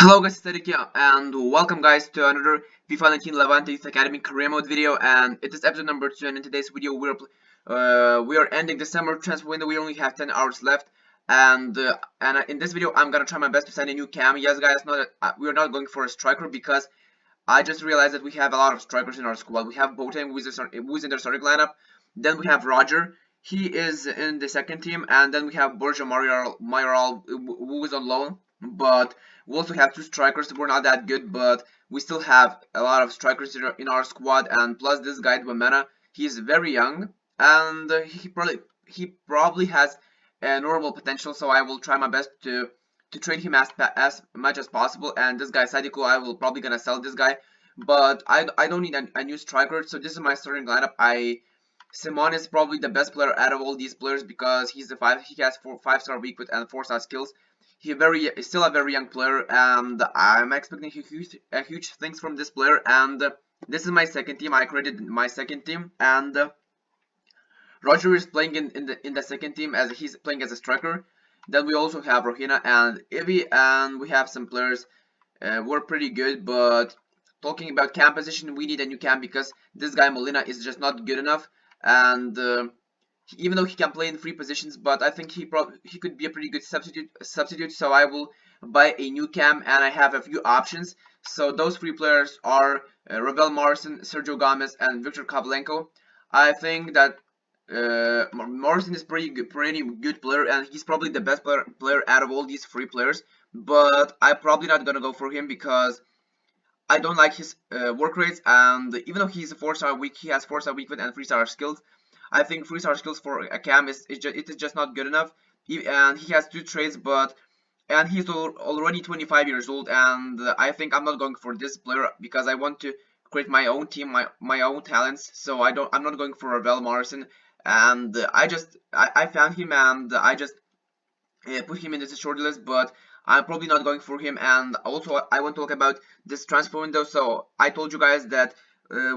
Hello guys, it's Eric here, and welcome guys to another FIFA 19 Levante Youth Academy career mode video, and it is episode number 2, and in today's video we are ending the summer transfer window. We only have 10 hours left, and in this video I'm gonna try my best to sign a new cam. Yes guys, we are not going for a striker because I just realized that we have a lot of strikers in our squad. We have Boateng, who is in the starting lineup, then we have Roger, he is in the second team, and then we have Borja Mayoral, who is on loan, but we also have two strikers. We're not that good, but we still have a lot of strikers in our squad, and plus this guy Wamena, he's very young, and he probably has a normal potential. So I will try my best to trade him as much as possible. And this guy Sadiko, I will probably gonna sell this guy, but I don't need a new striker. So this is my starting lineup. Simon is probably the best player out of all these players because he has 5-star weak foot and 4-star skills. He's still a very young player, and I'm expecting huge things from this player. And this is my second team. I created my second team, and Roger is playing in the second team as he's playing as a striker. Then we also have Rohina and Ivy, and we have some players were pretty good. But talking about cam position, we need a new cam because this guy Molina is just not good enough. And even though he can play in 3 positions, but I think he could be a pretty good substitute. So I will buy a new cam, and I have a few options. So those 3 players are Ravel Morrison, Sergio Gomez, and Victor Kovalenko. I think that Morrison is pretty good player, and he's probably the best player out of all these 3 players. But I'm probably not gonna go for him because I don't like his work rates, and even though he's a 4-star weak, he has 4-star weak foot and 3-star skills. I think 3-star skills for a cam is just not good enough. And he has 2 trades, and he's already 25 years old, and I think I'm not going for this player because I want to create my own team, my own talents. So I'm not going for Ravel Morrison, and I found him, and I just put him in this short list, but I'm probably not going for him. And also I want to talk about this transfer window. So I told you guys that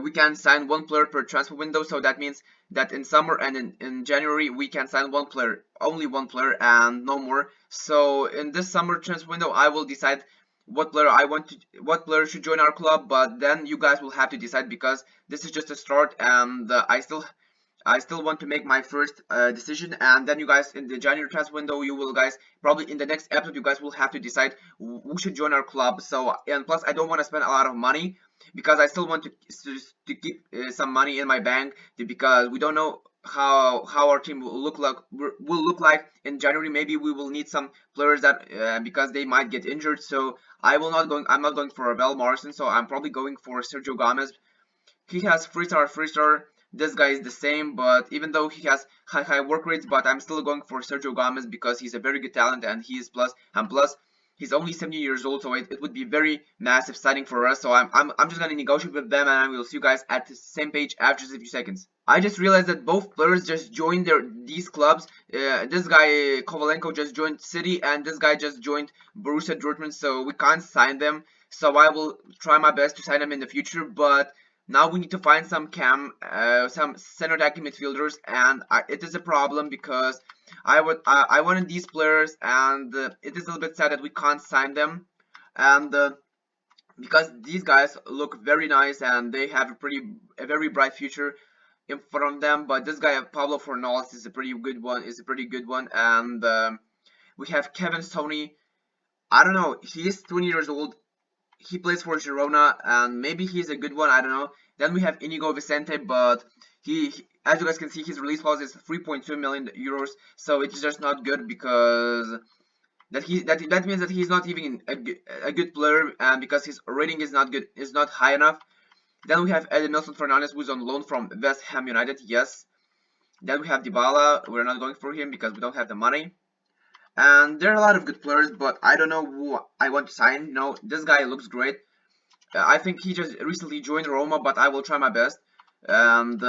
we can sign 1 player per transfer window, so that means that in summer and in January we can sign 1 player, only 1 player and no more. So in this summer transfer window I will decide what player should join our club, but then you guys will have to decide because this is just a start, and I still want to make my first decision. And then you guys in the January transfer window, you will guys probably in the next episode you guys will have to decide who should join our club. So, and plus I don't want to spend a lot of money because I still want to keep some money in my bank because we don't know how our team will look like in January. Maybe we will need some players that because they might get injured. So I'm not going for Ravel Morrison, so I'm probably going for Sergio Gomez. He has 3-star. This guy is the same, but even though he has high work rates, but I'm still going for Sergio Gomez because he's a very good talent, and he is plus he's only 70 years old, so it would be very massive signing for us. So I'm just gonna negotiate with them, and I will see you guys at the same page after just a few seconds. I just realized that both players just joined these clubs. This guy Kovalenko just joined City, and this guy just joined Borussia Dortmund, so we can't sign them. So I will try my best to sign them in the future, but now we need to find some center attacking midfielders, and it is a problem because I wanted these players, and it is a little bit sad that we can't sign them, and because these guys look very nice and they have a very bright future in front of them. But this guy Pablo Fornals is a pretty good one, and we have Kevin Stoney. I don't know, he's 20 years old. He plays for Girona, and maybe he's a good one, I don't know. Then we have Inigo Vicente, but as you guys can see, his release clause is 3.2 million euros, so it's just not good because that means that he's not even a good player, and because his rating is not high enough. Then we have Edmilson Fernandez, who's on loan from West Ham United. Yes. Then we have Dybala. We're not going for him because we don't have the money. And there are a lot of good players, but I don't know who I want to sign. No, this guy looks great. I think he just recently joined Roma, but I will try my best. And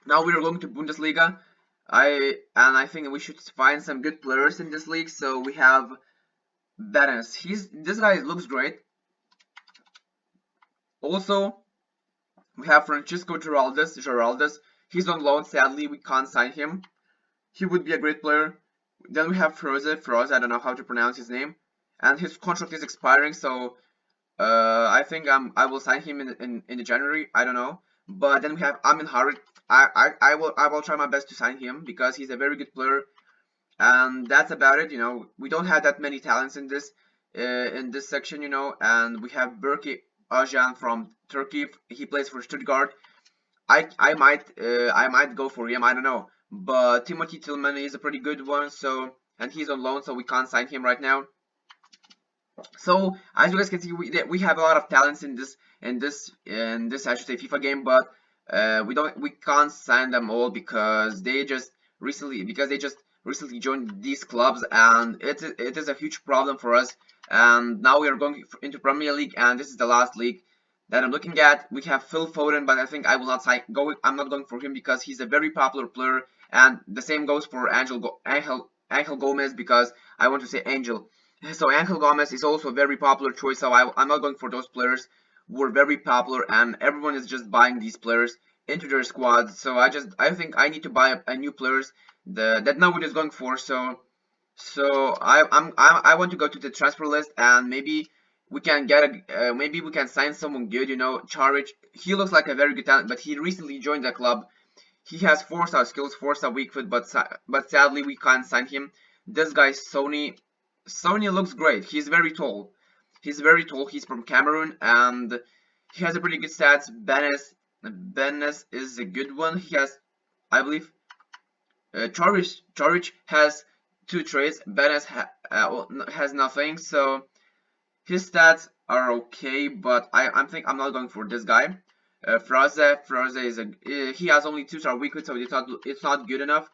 now we are going to Bundesliga. I think we should find some good players in this league. So we have Benes. This guy looks great. Also, we have Francisco Geraldes. He's on loan. Sadly, we can't sign him. He would be a great player. Then we have Froze, I don't know how to pronounce his name. and his contract is expiring. So I think I will sign him in January. I don't know. But then we have Amin Harit. I will try my best to sign him because he's a very good player, and that's about it. We don't have that many talents in this section. And we have Berke Ajan from Turkey. He plays for Stuttgart. I might go for him. I don't know. But Timothy Tillman is a pretty good one. So, and he's on loan, so we can't sign him right now. So as you guys can see, we have a lot of talents in this I should say FIFA game, but we can't sign them all because they just recently joined these clubs, and it is a huge problem for us. And now we are going into Premier League, and this is the last league that I'm looking at. We have Phil Foden, but I think I will not I'm not going for him because he's a very popular player, and the same goes for Angel Gomez, because I want to say Angel. So Angel Gomez is also a very popular choice, so I'm not going for those players who are very popular, and everyone is just buying these players into their squad. So I think I need to buy a new players that nobody is going for. So I want to go to the transfer list, and maybe we can maybe we can sign someone good. Charic, he looks like a very good talent, but he recently joined the club. He has 4-star skills, 4-star weak foot, but sadly we can't sign him. This guy Sony looks great. He's very tall. He's from Cameroon, and he has a pretty good stats. Benes is a good one. He has, I believe, Chorich has 2 traits. Benes has nothing. So his stats are okay, but I'm not going for this guy. Fraze is he has only 2-star weak foot, so it's not good enough.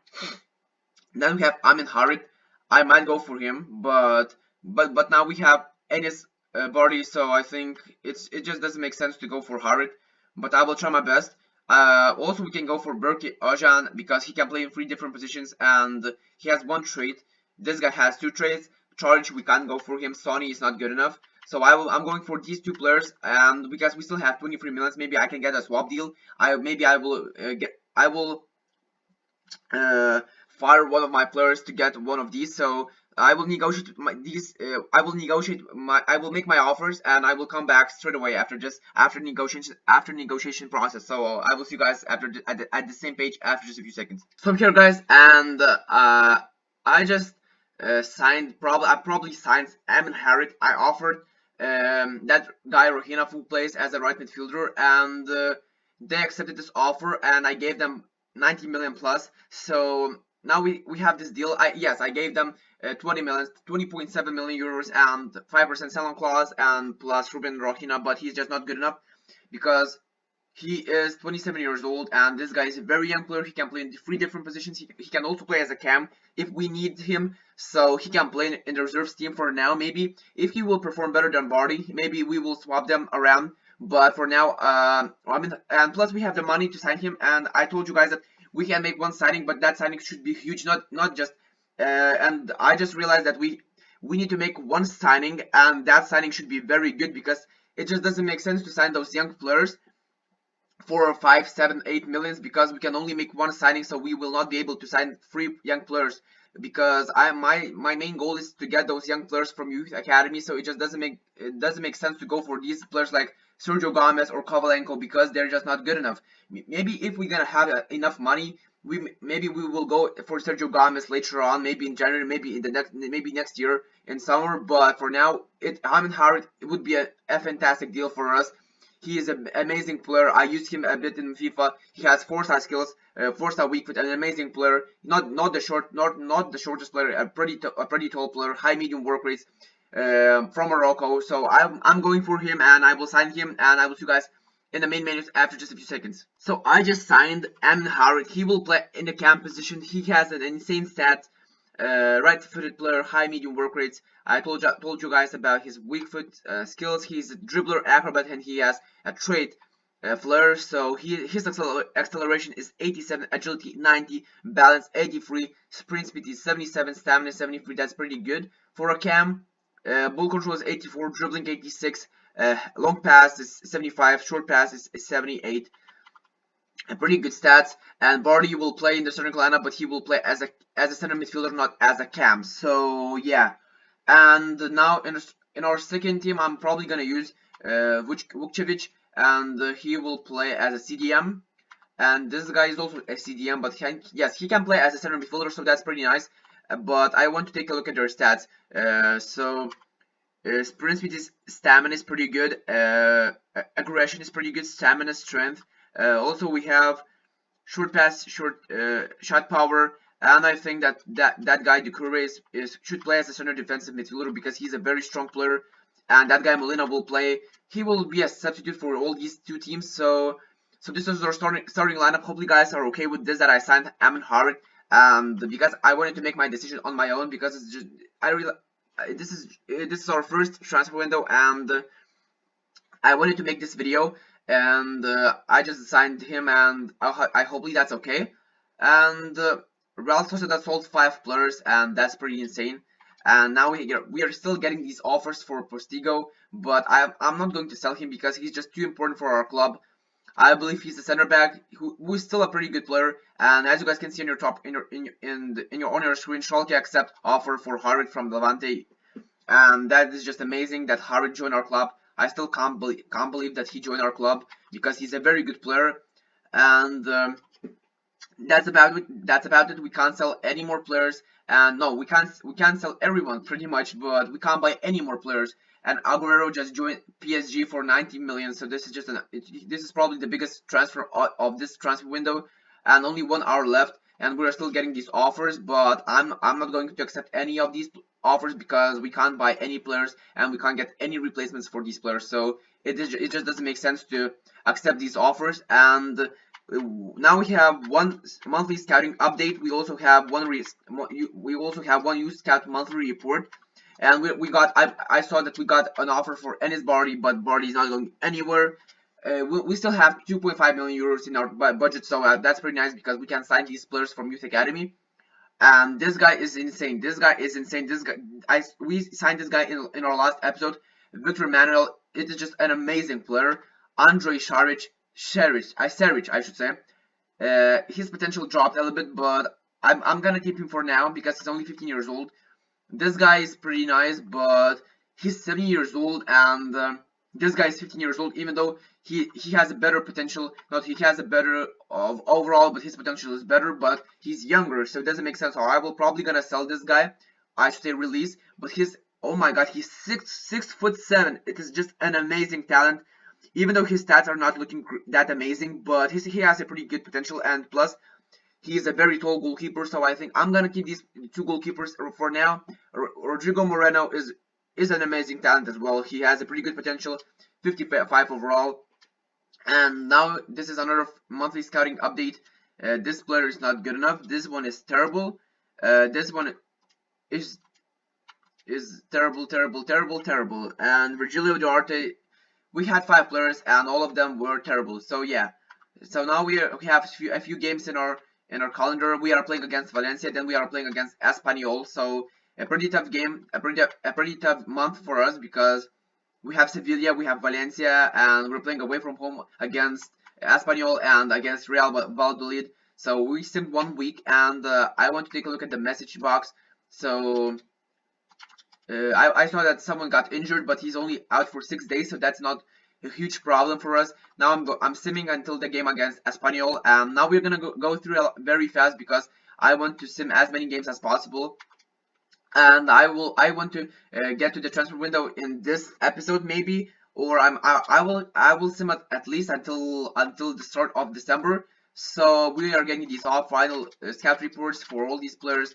Then we have Amin Harit. I might go for him, but now we have Enes Bardi, so I think it just doesn't make sense to go for Harit. But I will try my best. Also, we can go for Berke Ajan because he can play in 3 different positions, and he has 1 trait. This guy has 2 traits. Charge, we can't go for him. Sonny is not good enough. So I'm going for these 2 players, and because we still have 23 minutes, maybe I can get a swap deal. I will fire one of my players to get one of these. So I will negotiate I will make my offers, and I will come back straight away after negotiation process. So I will see you guys at the same page after just a few seconds. So I'm here, guys, and I just I probably signed Amin Harit. I offered that guy Rohina, who plays as a right midfielder, and they accepted this offer, and I gave them 90 million plus. So now we have this deal. I gave them 20.7 million euros and 5% sell-on clause, and plus Ruben Rohina, but he's just not good enough because he is 27 years old, and this guy is a very young player. He can play in 3 different positions. He can also play as a cam if we need him, so he can play in the reserves team for now. Maybe if he will perform better than Bardi, maybe we will swap them around. But for now, and plus we have the money to sign him, and I told you guys that we can make 1 signing, but that signing should be huge, not just. And I just realized that we need to make 1 signing, and that signing should be very good, because it just doesn't make sense to sign those young players for 5, 7, 8 millions, because we can only make 1 signing, so we will not be able to sign 3 young players, because my main goal is to get those young players from youth academy. So it just doesn't make sense to go for these players like Sergio Gomez or Kovalenko, because they're just not good enough. Maybe if we're gonna have enough money, maybe we will go for Sergio Gomez later on, maybe in January, maybe next year in summer. But for now, Amin Harit would be a fantastic deal for us. He is an amazing player. I used him a bit in FIFA. He has 4-star skills, 4-star weak foot, an amazing player. Not the shortest player, a pretty tall player, high medium work rates, from Morocco. So I'm going for him, and I will sign him, and I will see you guys in the main menus after just a few seconds. So I just signed Amin Harit. He will play in the cam position. He has an insane stats. Right-footed player, high medium work rates. I told you guys about his weak foot skills. He's a dribbler, acrobat, and he has a trait, flair. So his acceleration is 87, agility 90, balance 83, sprint speed is 77, stamina 73. That's pretty good for a cam. Ball control is 84, dribbling 86, long pass is 75, short pass is 78. Pretty good stats. And Bardi will play in the starting lineup, but he will play as a center midfielder, not as a cam. So yeah, And now in our second team, I'm probably gonna use Vukcevic, and he will play as a CDM. And this guy is also a CDM, but yes, he can play as a center midfielder, so that's pretty nice. But I want to take a look at their stats. Sprint speed stamina is pretty good. Aggression is pretty good. Stamina, strength. Also, we have short pass, shot power, and I think that guy Ducouré should play as a center defensive midfielder because he's a very strong player, and that guy Molina will play. He will be a substitute for all these two teams. So this is our starting lineup. Hopefully, guys are okay with this that I signed Amin Harit, because I wanted to make my decision on my own because it's just I really this is our first transfer window, and I wanted to make this video, and I just signed him, and I hopefully that's okay. And Real Sociedad sold 5 players, and that's pretty insane. And now we are still getting these offers for Postigo, but I'm not going to sell him because he's just too important for our club. I believe he's a center back who is still a pretty good player. And as you guys can see on your top on your screen, Schalke accept offer for Harit from Levante, and that is just amazing that Harit joined our club. I still can't believe that he joined our club because he's a very good player. And that's about it. We can't sell any more players, and no, we can't sell everyone pretty much, but we can't buy any more players. And Aguero just joined PSG for 90 million, so this is just this is probably the biggest transfer of this transfer window, and only 1 hour left, and we're still getting these offers, but I'm not going to accept any of these offers because we can't buy any players and we can't get any replacements for these players. So it just doesn't make sense to accept these offers. And now we have one monthly scouting update. We also have one youth scout monthly report, and I saw that we got an offer for Enes Bardi, but Bardi is not going anywhere. We still have 2.5 million euros in our budget, so that's pretty nice because we can sign these players from Youth Academy. And this guy is insane. This guy is insane. We signed this guy in our last episode. Victor Manuel. It is just an amazing player. Andrei Saric, I should say. His potential dropped a little bit, but I'm gonna keep him for now because he's only 15 years old. This guy is pretty nice, but he's 7 years old, and this guy is 15 years old. Even though he has a better potential, not he has a better of overall, but his potential is better. But he's younger, so it doesn't make sense. So I will probably gonna sell this guy. I should say release, but oh my god, he's 6'7". It is just an amazing talent. Even though his stats are not looking that amazing, but he has a pretty good potential, and plus he is a very tall goalkeeper, so I think I'm gonna keep these 2 goalkeepers for now. Rodrigo Moreno is an amazing talent as well. He has a pretty good potential, 55 overall. And now this is another monthly scouting update. This player is not good enough. This one is terrible. This one is terrible. And Virgilio Duarte, we had 5 players and all of them were terrible. So yeah. So now we have a few games in our calendar. We are playing against Valencia, then we are playing against Espanyol. So a pretty tough game, a pretty tough month for us because we have Sevilla, we have Valencia, and we're playing away from home against Espanyol and against Real Valladolid. So we simmed 1 week, and I want to take a look at the message box. So I saw that someone got injured, but he's only out for 6 days, so that's not a huge problem for us. Now I'm simming until the game against Espanyol, and now we're gonna go through it very fast because I want to sim as many games as possible. And I want to get to the transfer window in this episode maybe, or I will sim at least until the start of December. So we are getting these all final scout reports for all these players.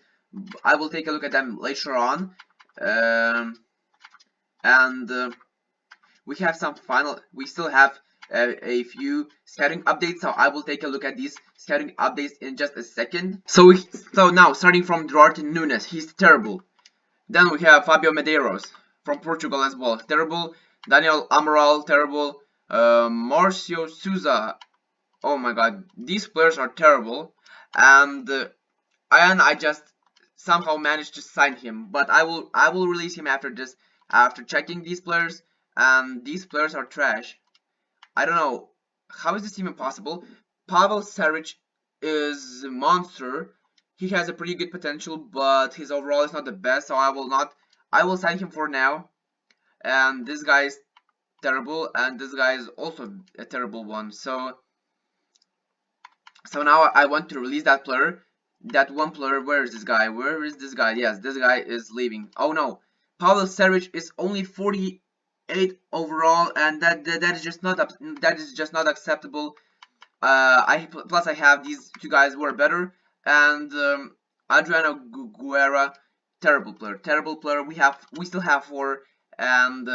I will take a look at them later on. And we have some we still have a few scouting updates, so I will take a look at these scouting updates in just a second. So now starting from Duarte Nunes, he's terrible. Then we have Fabio Medeiros from Portugal as well, terrible. Daniel Amaral, terrible. Marcio Souza, oh my god, these players are terrible. And I just somehow managed to sign him, but I will release him after this, after checking these players, and these players are trash. I don't know how is this even possible. Pavel Saric is a monster. He has a pretty good potential, but his overall is not the best, so I will not I will sign him for now. And this guy is terrible, and this guy is also a terrible one. So now I want to release that player. That one player. Where is this guy? Where is this guy? Yes, this guy is leaving. Oh no, Pavel Seric is only 48 overall, and that is just not acceptable. Plus I have these two guys who are better, and Adriano Guerra, terrible player. We still have four, and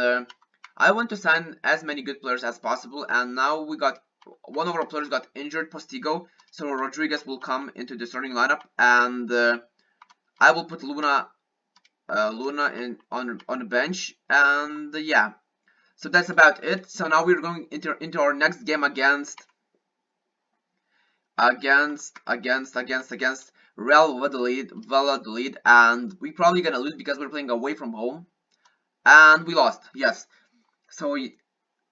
I want to sign as many good players as possible. And now we got one of our players got injured, Postigo, so Rodriguez will come into the starting lineup, and I will put Luna in on the bench, and yeah. So that's about it. So now we're going into our next game against Real Valladolid, and we probably gonna lose because we're playing away from home, and we lost. Yes, so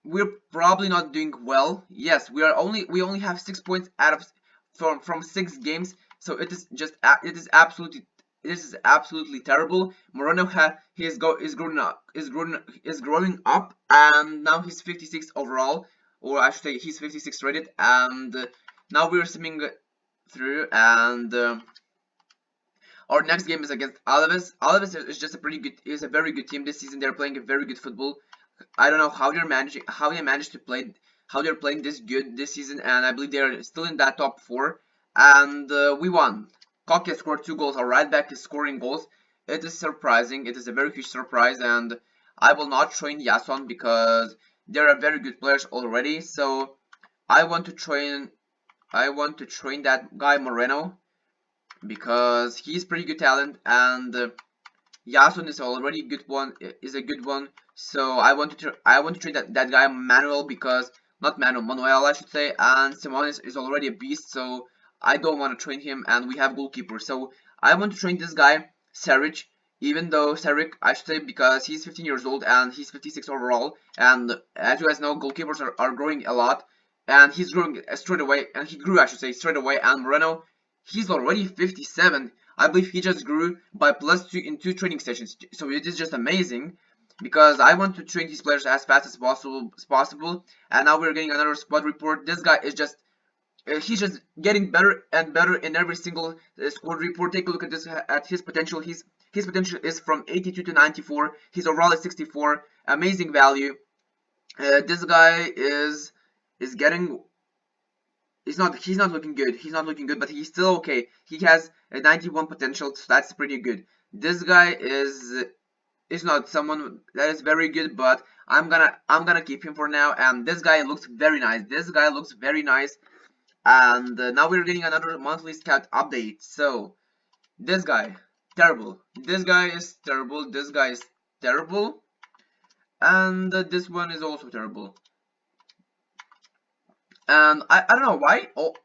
we're probably not doing well. Yes, we only have 6 points out of from 6 games, so it is absolutely terrible. Moreno is growing up, and now he's 56 overall, or I should say he's 56 rated, and now we're swimming through, and our next game is against Alaves. Alaves is just a very good team this season. They're playing a very good football. I don't know how they managed to play, how they're playing this good this season, and I believe they're still in that top 4. And we won. Koke scored 2 goals. Our right back is scoring goals. It is surprising. It is a very huge surprise, and I will not train Yason because there are very good players already. So I want to train that guy Moreno because he's pretty good talent, and Yasun is already a good one. So I want to train that guy Manuel, because not Manuel I should say, and Simon is already a beast, so I don't want to train him, and we have goalkeeper. So I want to train this guy Seric, even though Seric I should say, because he's 15 years old and he's 56 overall, and as you guys know, goalkeepers are growing a lot, and he's growing straight away, and he grew I should say straight away. And Moreno, he's already 57. I believe he just grew by +2 in 2 training sessions. So it is just amazing, because I want to train these players as fast as possible. And now we're getting another squad report. This guy is just he's just getting better and better in every single squad report. Take a look at this, at his potential. His potential is from 82 to 94. His overall is 64. Amazing value. This guy is getting. He's not looking good. He's not looking good, but he's still okay. He has a 91 potential, so that's pretty good. This guy is not someone that is very good, but I'm gonna keep him for now. And this guy looks very nice. And now we're getting another monthly scout update. So this guy, terrible. This guy is terrible. This guy is terrible, and this one is also terrible. And I don't know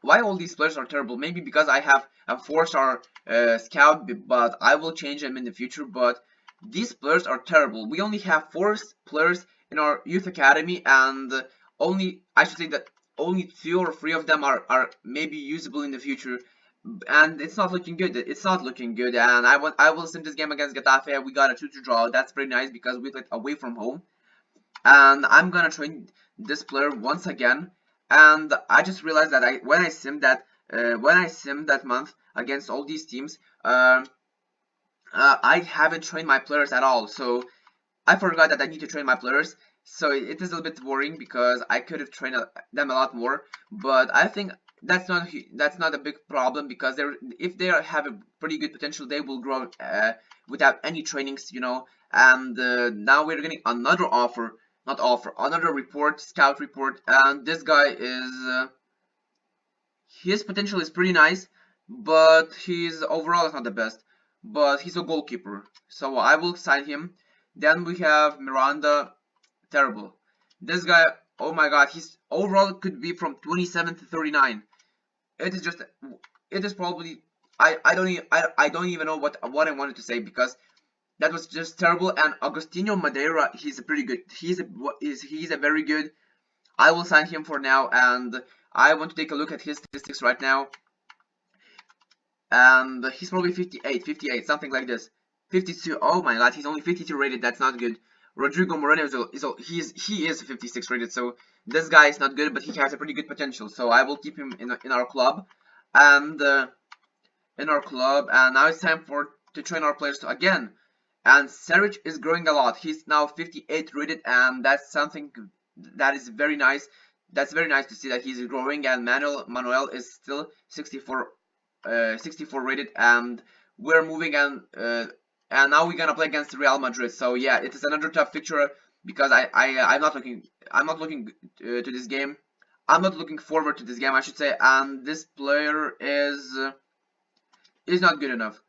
why all these players are terrible. Maybe because I have a 4-star scout, but I will change them in the future. But these players are terrible. We only have 4 players in our youth academy, and I should say that only 2 or 3 of them are maybe usable in the future. And it's not looking good. And I will sim this game against Getafe. We got a 2-2 draw. That's pretty nice because we played away from home. And I'm gonna train this player once again. And I just realized that when I simmed that month against all these teams, I haven't trained my players at all. So I forgot that I need to train my players. So it is a little bit worrying because I could have trained them a lot more. But I think that's not a big problem, because if they have a pretty good potential, they will grow without any trainings, you know. And now we're getting another another scout report, and this guy is his potential is pretty nice, but his overall is not the best. But he's a goalkeeper, so I will sign him. Then we have Miranda, terrible. This guy, oh my god, his overall could be from 27 to 39. It is probably I don't even know what I wanted to say, because that was just terrible. And Agostinho Madeira, he's a pretty good. He's a very good. I will sign him for now, and I want to take a look at his statistics right now. And he's probably 58, something like this. 52. Oh my god, he's only 52 rated. That's not good. Rodrigo Moreno he is 56 rated, so this guy is not good, but he has a pretty good potential. So I will keep him in our club, and now it's time to train our players again. And Seric is growing a lot. He's now 58 rated, and that's something that is very nice. That's very nice to see that he's growing. And Manuel is still 64 rated, and we're moving, and now we're gonna play against Real Madrid. So yeah, it is another tough fixture because I'm not looking to this game. I'm not looking forward to this game, I should say. And this player is not good enough.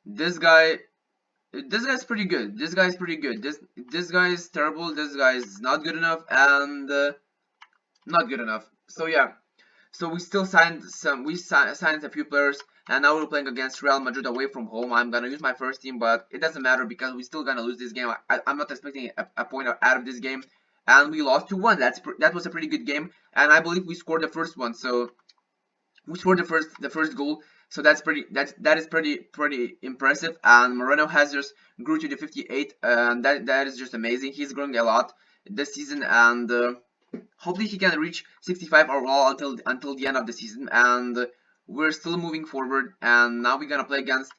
This guy's pretty good. This guy's pretty good. This guy is terrible. This guy is not good enough, and not good enough. So yeah. So we still signed signed a few players, and now we're playing against Real Madrid away from home. I'm gonna use my first team, but it doesn't matter because we're still gonna lose this game. I'm not expecting a point out of this game, and we lost 2-1. That was a pretty good game, and I believe we scored the first one. So we scored the first goal. So that is pretty impressive. And Moreno has just grew to the 58, and that is just amazing. He's growing a lot this season, and hopefully he can reach 65 overall until the end of the season. And we're still moving forward. And now we're gonna play against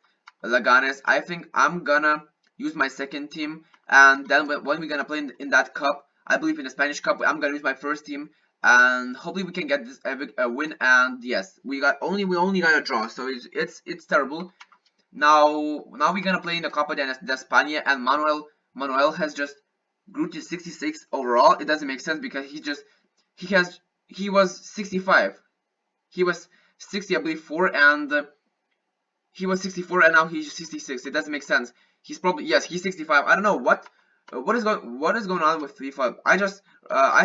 Leganes. I think I'm gonna use my second team, and then when we're gonna play in that cup, I believe in the Spanish Cup, I'm gonna use my first team, and hopefully we can get this a win. And yes, we only got a draw, so it's terrible. Now we're gonna play in the Copa de España, and Manuel has just grew to 66 overall. It doesn't make sense because he was 65. He was 60, I believe, 4, and he was 64, and now he's 66. It doesn't make sense. He's probably, yes, he's 65. I don't know what is going on with FIFA. I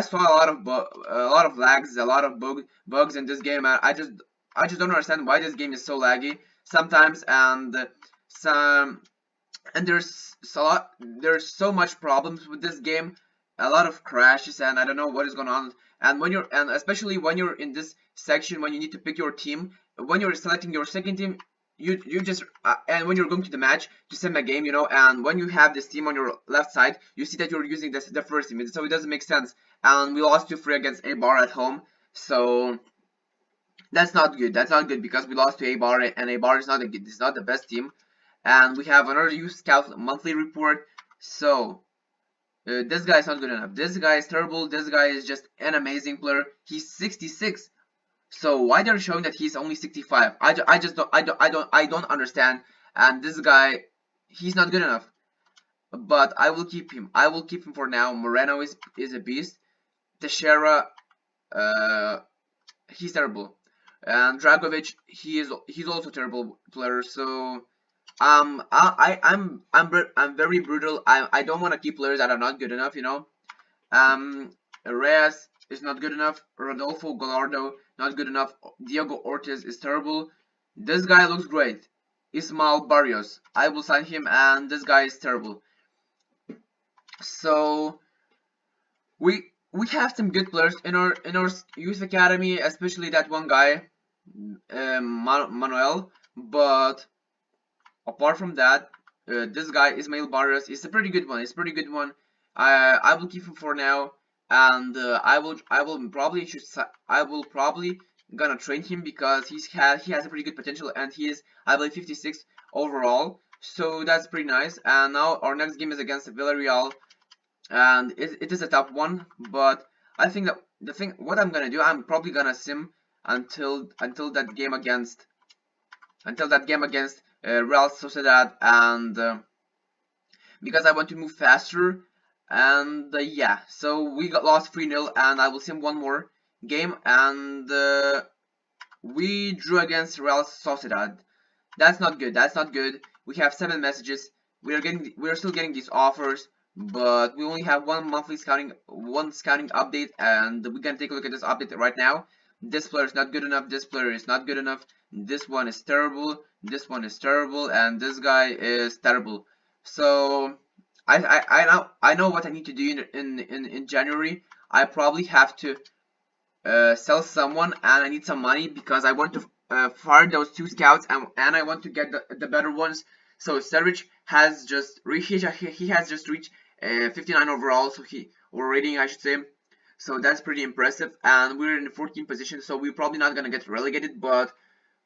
saw a lot of lags, a lot of bugs in this game, and I just don't understand why this game is so laggy sometimes, and there's so much problems with this game, a lot of crashes, and I don't know what is going on. And especially when you're in this section, when you need to pick your team, when you're selecting your second team, you just and when you're going to the match to sim a game, and when you have this team on your left side, you see that you're using the first team, so it doesn't make sense. And we lost 2-3 against Eibar at home, so that's not good. That's not good because we lost to Eibar, and Eibar is not the best team. And we have another Youth Scout monthly report. So this guy is not good enough. This guy is terrible. This guy is just an amazing player. He's 66. So why they're showing that he's only 65? I don't understand. And this guy, he's not good enough. But I will keep him. I will keep him for now. Moreno is a beast. Teixeira, he's terrible. And Dragovic, he's also a terrible player. So I'm very brutal. I don't want to keep players that are not good enough, Reyes is not good enough. Rodolfo Gallardo, not good enough. Diego Ortiz is terrible. This guy looks great. Ismael Barrios, I will sign him, and this guy is terrible. So we have some good players in our youth academy, especially that one guy, Manuel. But apart from that, this guy Ismael Barrios is a pretty good one. It's a pretty good one. I will keep him for now, and I will probably gonna train him because he has a pretty good potential, and he is, I believe, 56 overall. So that's pretty nice. And now our next game is against Villarreal, and it is a tough one. But I think that what I'm gonna do, I'm probably gonna sim until that game against Real Sociedad, and because I want to move faster. And yeah, so we got lost 3-0, and I will sim one more game, and we drew against Real Sociedad. That's not good. That's not good. We have 7 messages. We are still getting these offers, but we only have one scouting update, and we're gonna take a look at this update right now. This player is not good enough. This player is not good enough. This one is terrible. This one is terrible, and this guy is terrible. So I know what I need to do in January. I probably have to sell someone, and I need some money because I want to fire those 2 scouts, and I want to get the better ones. So Sturridge has just he has just reached 59 overall, so or rating I should say. So that's pretty impressive, and we're in the 14th position, so we're probably not gonna get relegated, but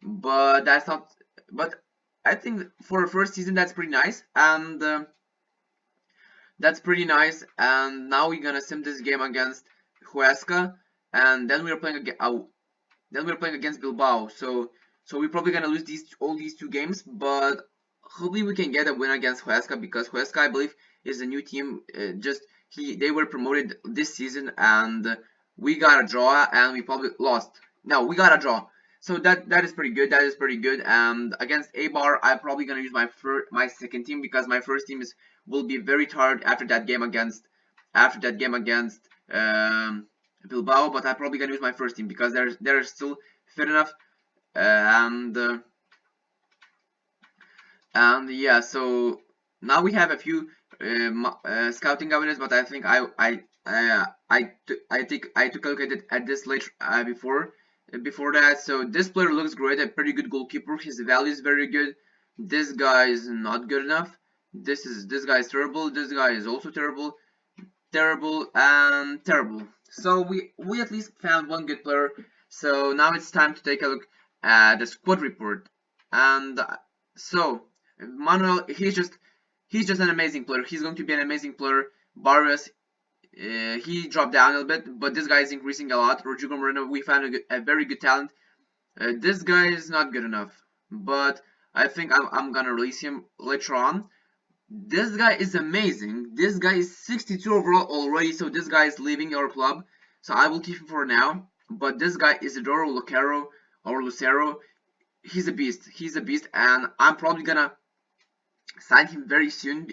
that's not. But I think for a first season that's pretty nice, and that's pretty nice. And now we're gonna sim this game against Huesca, and then we're playing against Bilbao. So we're probably gonna lose all these two games, but hopefully we can get a win against Huesca, because Huesca I believe is a new team. They were promoted this season, and we got a draw, and we probably lost. No, we got a draw. So that is pretty good. That is pretty good. And against Eibar, I'm probably gonna use my second team, because my first team will be very tired after that game against Bilbao. But I'm probably gonna use my first team because they're still fit enough. And yeah, so now we have a few scouting evidence, but I think I took a look at it at this later before that. So this player looks great, a pretty good goalkeeper. His value is very good. This guy is not good enough. This guy is terrible. This guy is also terrible, and terrible. So we at least found one good player. So now it's time to take a look at the squad report. And so Manuel, he's just an amazing player. He's going to be an amazing player. Barrios, he dropped down a little bit, but this guy is increasing a lot. Rodrigo Moreno, we found a very good talent. This guy is not good enough, but I think I'm gonna release him later on. This guy is amazing. This guy is 62 overall already, so this guy is leaving our club. So I will keep him for now. But this guy, Isidoro Lucero, he's a beast. He's a beast, and I'm probably gonna sign him very soon.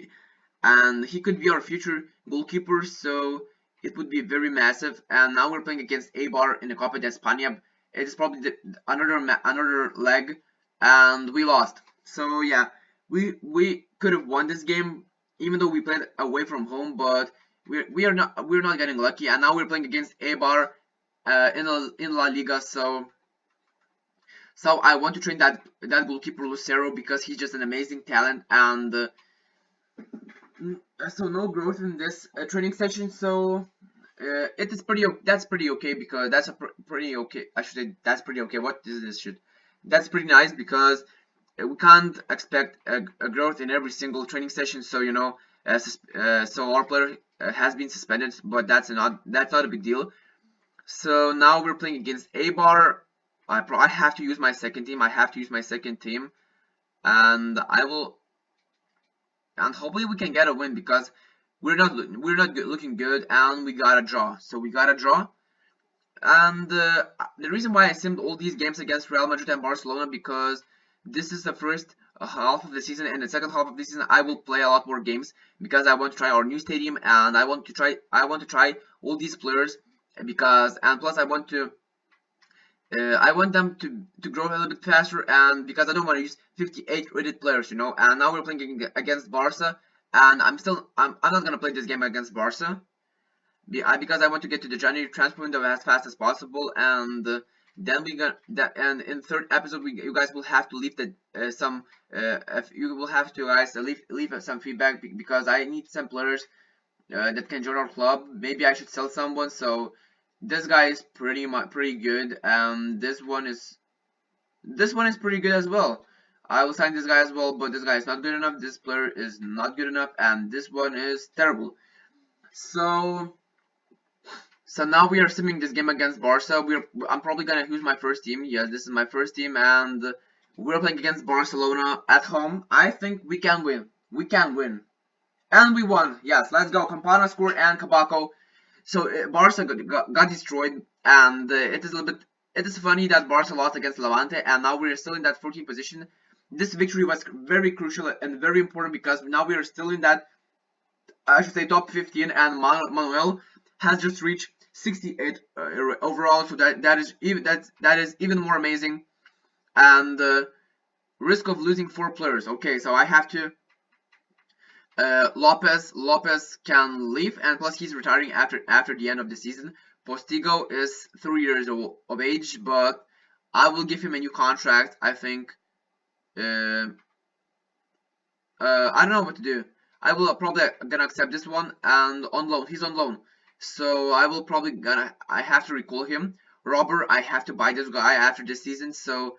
And he could be our future goalkeeper, so it would be very massive. And now we're playing against Eibar in the Copa de España. It is probably another leg, and we lost. So yeah, we could have won this game, even though we played away from home, but we're not getting lucky. And now we're playing against Eibar in La Liga. So I want to train that goalkeeper Lucero, because he's just an amazing talent. And so no growth in this training session. So it is that's pretty okay, because that's pretty okay. I should say that's pretty okay. What is this shit? That's pretty nice, because we can't expect a growth in every single training session. So so our player has been suspended, but that's not a big deal. So now we're playing against Eibar. I have to use my second team. And and hopefully we can get a win, because we're not looking good, and we got a draw. So we got a draw. And the reason why I simmed all these games against Real Madrid and Barcelona, because this is the first half of the season, and the second half of the season I will play a lot more games, because I want to try our new stadium, and I want to try all these players, and plus I want them to grow a little bit faster, and because I don't want to use 58 rated players, And now we're playing against Barca, and I'm not gonna play this game against Barca, because I want to get to the January transfer window as fast as possible. And then and in third episode you guys will have to leave leave some feedback, because I need some players that can join our club. Maybe I should sell someone. So this guy is pretty good, and this one is pretty good as well. I will sign this guy as well, but this guy is not good enough. This player is not good enough, and this one is terrible. So now we are simming this game against Barca. I'm probably gonna use my first team. Yes, this is my first team, and we're playing against Barcelona at home. I think we can win. And we won. Yes, let's go. Campana scored, and Cabaco. So Barca got destroyed, and it is funny that Barca lost against Levante, and now we're still in that 14th position. This victory was very crucial and very important, because now we are still in that, I should say, top 15, and Manuel has just reached 68 overall. So that is even more amazing. And risk of losing 4 players. Okay, so I have to. Lopez can leave, and plus he's retiring after the end of the season. Postigo is 3 years of age, but I will give him a new contract. I think I don't know what to do. I will probably gonna accept this one, and on loan. He's on loan, so I will probably I have to recall him. Robber, I have to buy this guy after this season, so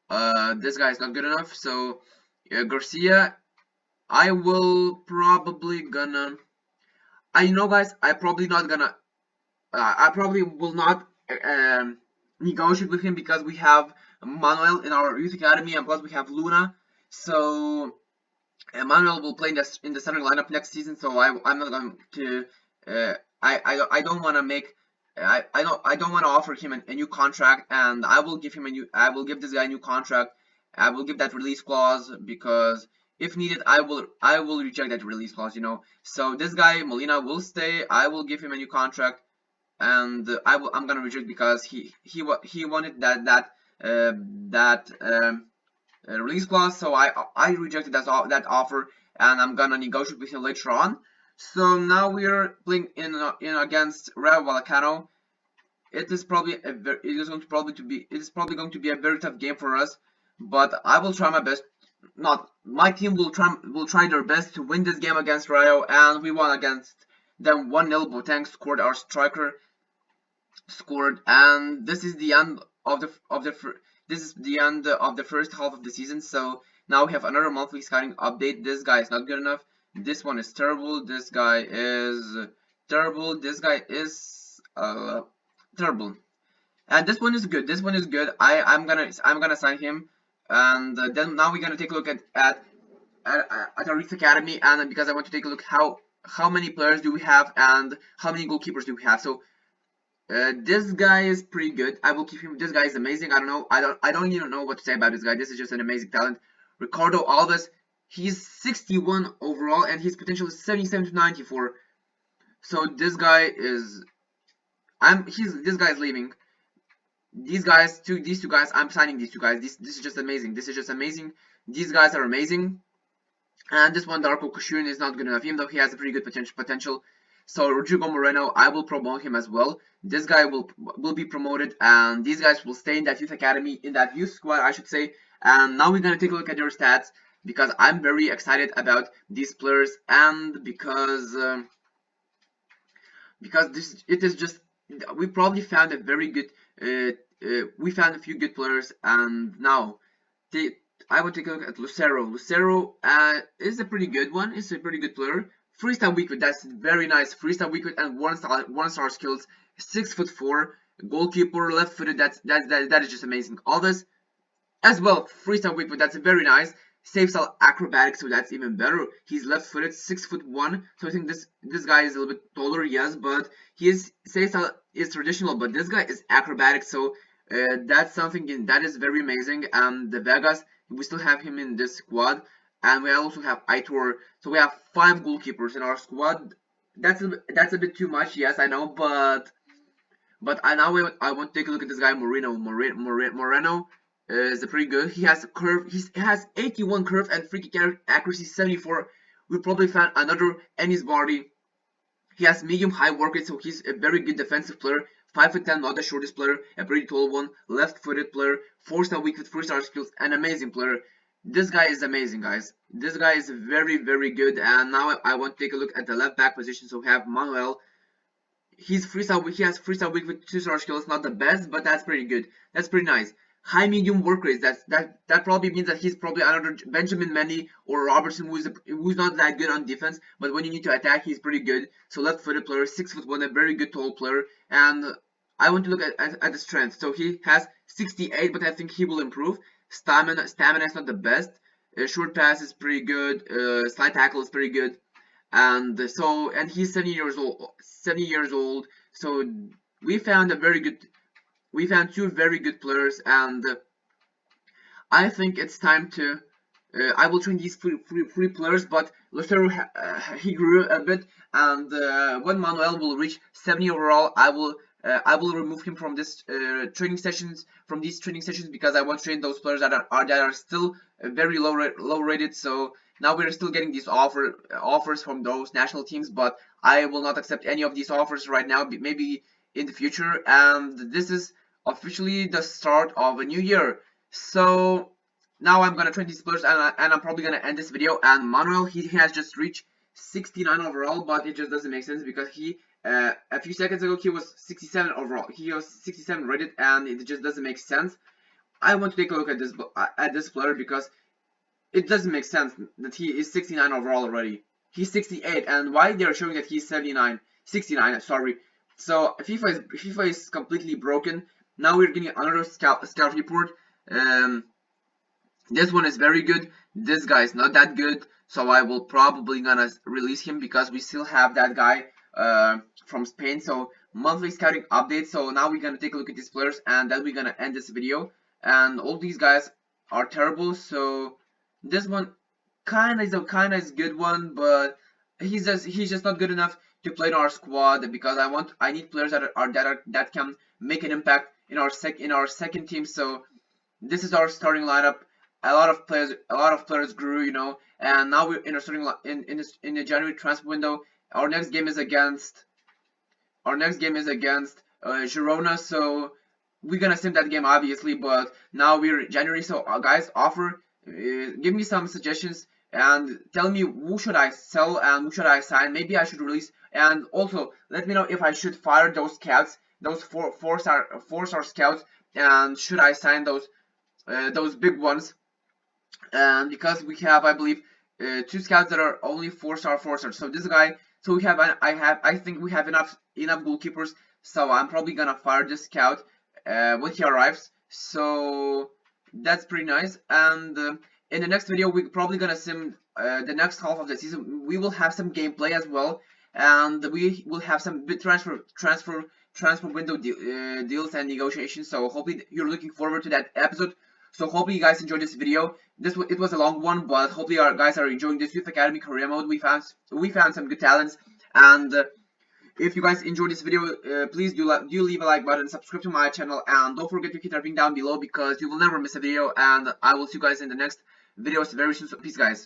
this guy is not good enough. So Garcia, I will probably gonna. I know, guys. I probably not gonna. I probably will not negotiate with him because we have Manuel in our youth academy, and plus we have Luna. So Emmanuel will play in the starting lineup next season, so I'm not going to. I don't want to make. I don't want to offer him a new contract, and I will give him a new. I will give this guy a new contract. I will give that release clause because if needed, I will reject that release clause. So this guy Molina will stay. I will give him a new contract, and I'm gonna reject because he wanted that release clause, so I rejected that offer, and I'm gonna negotiate with him later on. So now we're playing in against Rayo Vallecano. It is probably going to be a very tough game for us, but I will try my best. Not my team will try their best to win this game against Rayo, and we won against them 1-0. Boateng scored, our striker scored, and this is the end of the first half of the season. So now we have another monthly scouting update. This guy is not good enough. This one is terrible. This guy is terrible. This guy is terrible. And this one is good. This one is good. I'm gonna sign him. And then now we're gonna take a look at our youth academy, and because I want to take a look how many players do we have and how many goalkeepers do we have. So this guy is pretty good. I will keep him. This guy is amazing. I don't know. I don't even know what to say about this guy. This is just an amazing talent. Ricardo Alves. He's 61 overall, and his potential is 77 to 94. So this guy is. This guy is leaving. These two guys. I'm signing these two guys. This is just amazing. This is just amazing. These guys are amazing. And this one, Darko Kushun, is not good enough, even though he has a pretty good potential. So Rodrigo Moreno, I will promote him as well. This guy will be promoted, and these guys will stay in that youth academy, in that youth squad, I should say. And now we're gonna take a look at their stats because I'm very excited about these players, and because it is just we probably found a very good we found a few good players, and now I will take a look at Lucero. Lucero is a pretty good one. It's a pretty good player. Freestyle weak foot, that's very nice. Freestyle weak foot and one star skills. 6'4", goalkeeper, left footed. That is just amazing. All this as well. Freestyle weak foot, that's very nice. Safe style acrobatic, so that's even better. He's left footed, 6'1", so I think this guy is a little bit taller, yes, but his safe style is traditional, but this guy is acrobatic, so that's something that is very amazing. And the Vegas, we still have him in this squad, and we also have Aitor, so we have 5 goalkeepers in our squad. That's a bit too much, yes, I know, but I want to take a look at this guy Moreno is pretty good. He has a curve. He has 81 curve and free kick accuracy 74. We probably found another Ennis Barty. He has medium high work rate, so he's a very good defensive player. 5'10", not the shortest player, a pretty tall one, left-footed player, 4-star weak with 3-star skills, an amazing player. This guy is amazing, guys. This guy is very, very good. And now I want to take a look at the left back position. So we have Manuel. He has 3-star weak with 2-star skills, not the best, but that's pretty good. That's pretty nice. High medium work rates. That probably means that he's probably another Benjamin Mendy or Robertson who's not that good on defense, but when you need to attack, he's pretty good. So left-footed player, 6'1", a very good tall player. And I want to look at the strength. So he has 68, but I think he will improve. Stamina is not the best. Short pass is pretty good. Slide tackle is pretty good. And he's 70 years old. 70 years old. So we found 2 very good players, and I think it's time to. I will train these three players, but Lucero he grew a bit, and when Manuel will reach 70 overall, I will remove him from these training sessions because I want to train those players that are still very low rated. So now we're still getting these offers from those national teams, but I will not accept any of these offers right now. Maybe in the future, and this is officially the start of a new year. So now I'm gonna train these players, and I'm probably gonna end this video. And Manuel, he has just reached 69 overall, but it just doesn't make sense because he a few seconds ago he was 67 overall. He was 67 rated, and it just doesn't make sense. I want to take a look at this player because it doesn't make sense that he is 69 overall already. He's 68, and why they're showing that he's 69, sorry. So FIFA is completely broken. Now we're getting another scout report. This one is very good. This guy is not that good, so I will probably gonna release him because we still have that guy from Spain. So monthly scouting update. So now we're gonna take a look at these players, and then we're gonna end this video. And all these guys are terrible. So this one kinda is a good one, but he's just not good enough to play in our squad because I need players that can make an impact in our second team. So this is our starting lineup. A lot of players grew, you know, and now we're in our starting in the January transfer window. Our next game is against Girona, so we're gonna sim that game obviously. But now we're January, so guys, give me some suggestions and tell me who should I sell and who should I sign. Maybe I should release, and also let me know if I should fire those scouts, those four-star scouts, and should I sign those big ones. And because we have, I believe, two scouts that are only four-star. So this guy, so we have, I think we have enough goalkeepers. So I'm probably gonna fire this scout when he arrives. So that's pretty nice. And in the next video, we're probably gonna sim the next half of the season. We will have some gameplay as well, and we will have some big transfer window deals and negotiations. So hopefully you're looking forward to that episode. So hopefully you guys enjoyed this video. It was a long one, but hopefully our guys are enjoying this Youth Academy career mode. We found some good talents, and if you guys enjoyed this video, please do leave a like button, subscribe to my channel, and don't forget to hit that ring down below because you will never miss a video. And I will see you guys in the next videos very soon. So peace, guys.